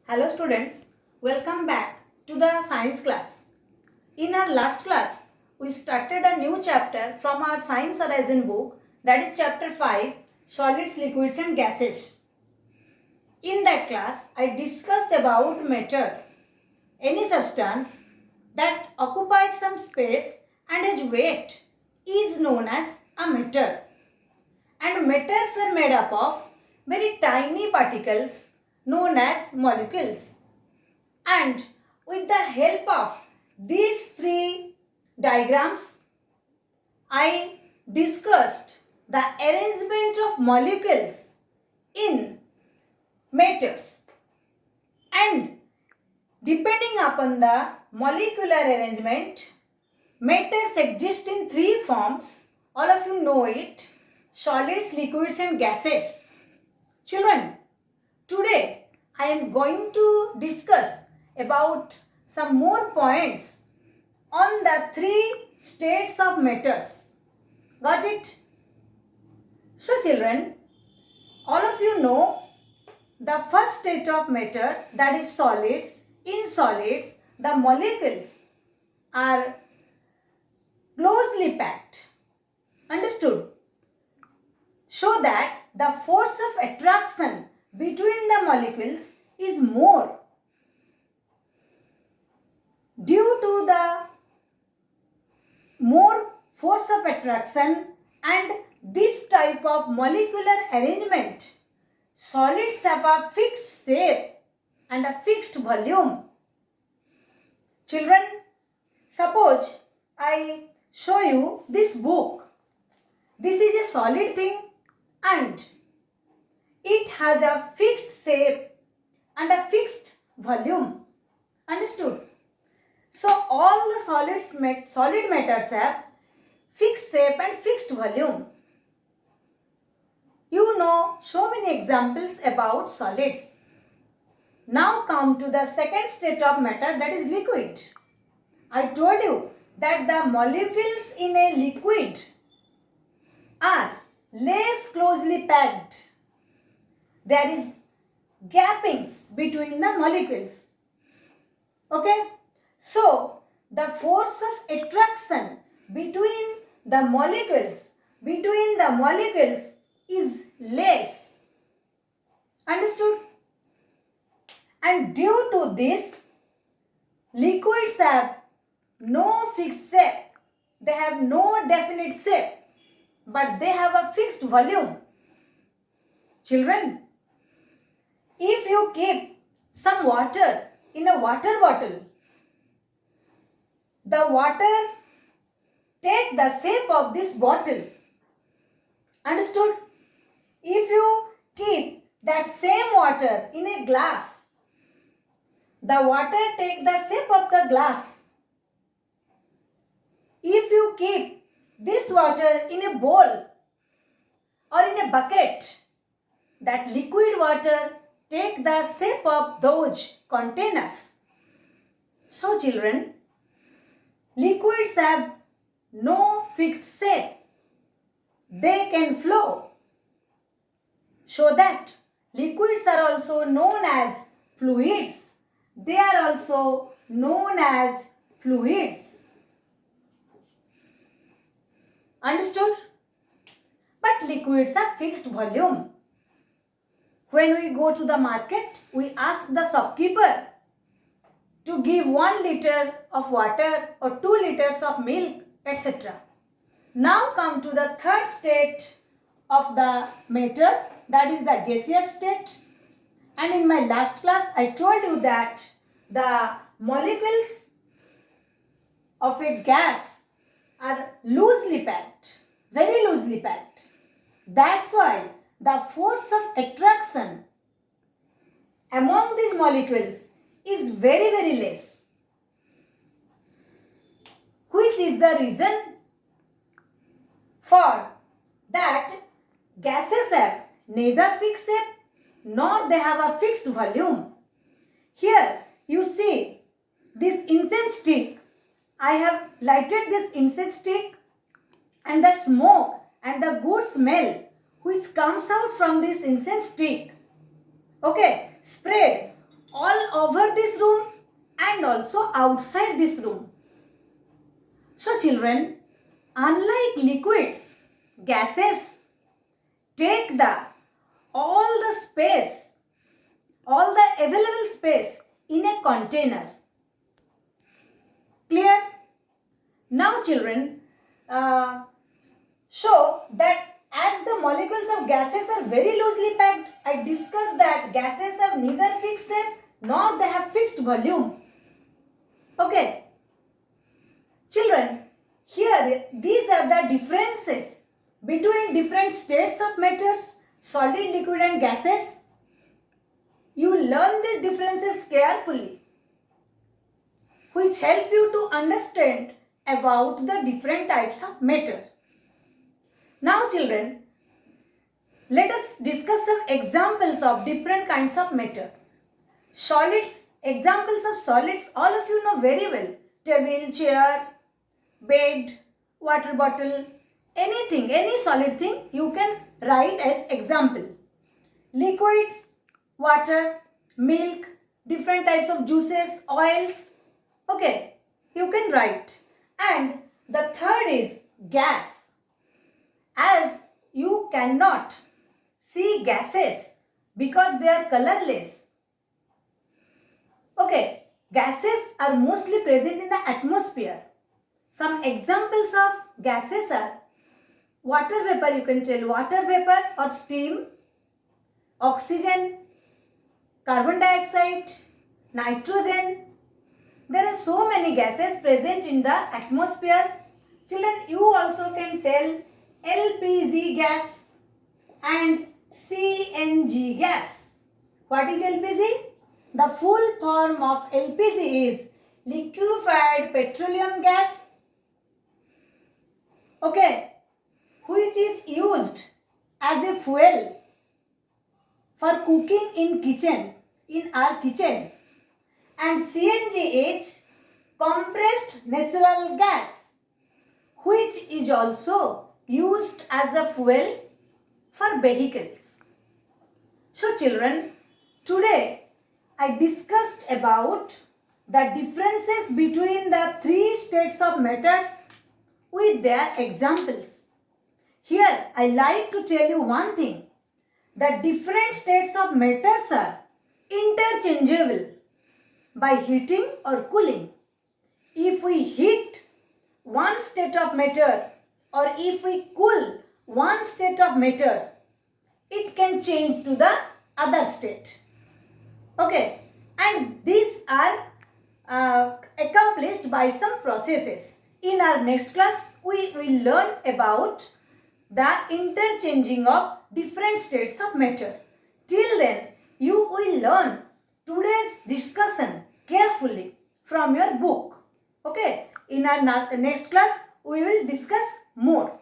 Hello students, welcome back to the science class. In our last class, we started a new chapter from our Science Horizon book, that is chapter 5, Solids, Liquids and Gases. In that class, I discussed about matter, any substance that occupies some space and has weight is known as a matter. And matters are made up of very tiny particles known as molecules. And with the help of these three diagrams, I discussed the arrangement of molecules in matters. And depending upon the molecular arrangement, matters exist in three forms. All of you know it: solids, liquids and gases. Children, today I am going to discuss about some more points on the three states of matters. Got it? So children, all of you know the first state of matter, that is solids. In solids, the molecules are closely packed. Understood? So that the force of attraction between the molecules is more. Due to the more force of attraction and this type of molecular arrangement, solids have a fixed shape and a fixed volume. Children, suppose I show you this book. This is a solid thing and it has a fixed shape and a fixed volume. Understood? So all the solid matters have fixed shape and fixed volume. You know so many examples about solids. Now come to the second state of matter, that is liquid. I told you that the molecules in a liquid are less closely packed. There is gappings between the molecules. Okay? So, the force of attraction between the molecules is less. Understood? And due to this, liquids have no fixed shape. They have no definite shape, but they have a fixed volume. Children, if you keep some water in a water bottle, the water take the shape of this bottle. Understood? If you keep that same water in a glass, the water take the shape of the glass. If you keep this water in a bowl or in a bucket, that liquid water take the shape of those containers. So children, liquids have no fixed shape. They can flow. So that liquids are also known as fluids. They are also known as fluids. Understood? But liquids have fixed volume. When we go to the market, we ask the shopkeeper to give 1 liter of water or 2 liters of milk, etc. Now come to the third state of the matter, that is the gaseous state. And in my last class, I told you that the molecules of a gas are loosely packed, very loosely packed. That's why the force of attraction among these molecules is very, very less. Which is the reason for that gases have neither fixed shape nor they have a fixed volume. Here you see this incense stick. I have lighted this incense stick and the smoke and the good smell which comes out from this incense stick, okay, spread all over this room and also outside this room. So children, unlike liquids, gases take all the available space in a container. Clear? Now children, show that as the molecules of gases are very loosely packed, I discussed that gases have neither fixed shape nor they have fixed volume. Okay. Children, here these are the differences between different states of matters, solid, liquid and gases. You learn these differences carefully, which help you to understand about the different types of matter. Now children, let us discuss some examples of different kinds of matter. Solids, examples of solids, all of you know very well. Table, chair, bed, water bottle, anything, any solid thing you can write as example. Liquids, water, milk, different types of juices, oils, okay, you can write. And the third is gas. As you cannot see gases because they are colorless. Okay, gases are mostly present in the atmosphere. Some examples of gases are water vapor, you can tell water vapor or steam, oxygen, carbon dioxide, nitrogen. There are so many gases present in the atmosphere. Children, you also can tell LPG gas and CNG gas. What is LPG? The full form of LPG is liquefied petroleum gas. Okay, which is used as a fuel for cooking in our kitchen. And CNG is compressed natural gas, which is also used as a fuel for vehicles. So children, today I discussed about the differences between the three states of matters with their examples. Here I like to tell you one thing. The different states of matters are interchangeable by heating or cooling. If we heat one state of matter or if we cool one state of matter, it can change to the other state. Okay, and these are accomplished by some processes. In our next class, we will learn about the interchanging of different states of matter. Till then, you will learn today's discussion carefully from your book. Okay, in our next class, we will discuss more.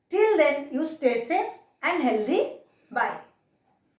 Till then, you stay safe and healthy. Bye.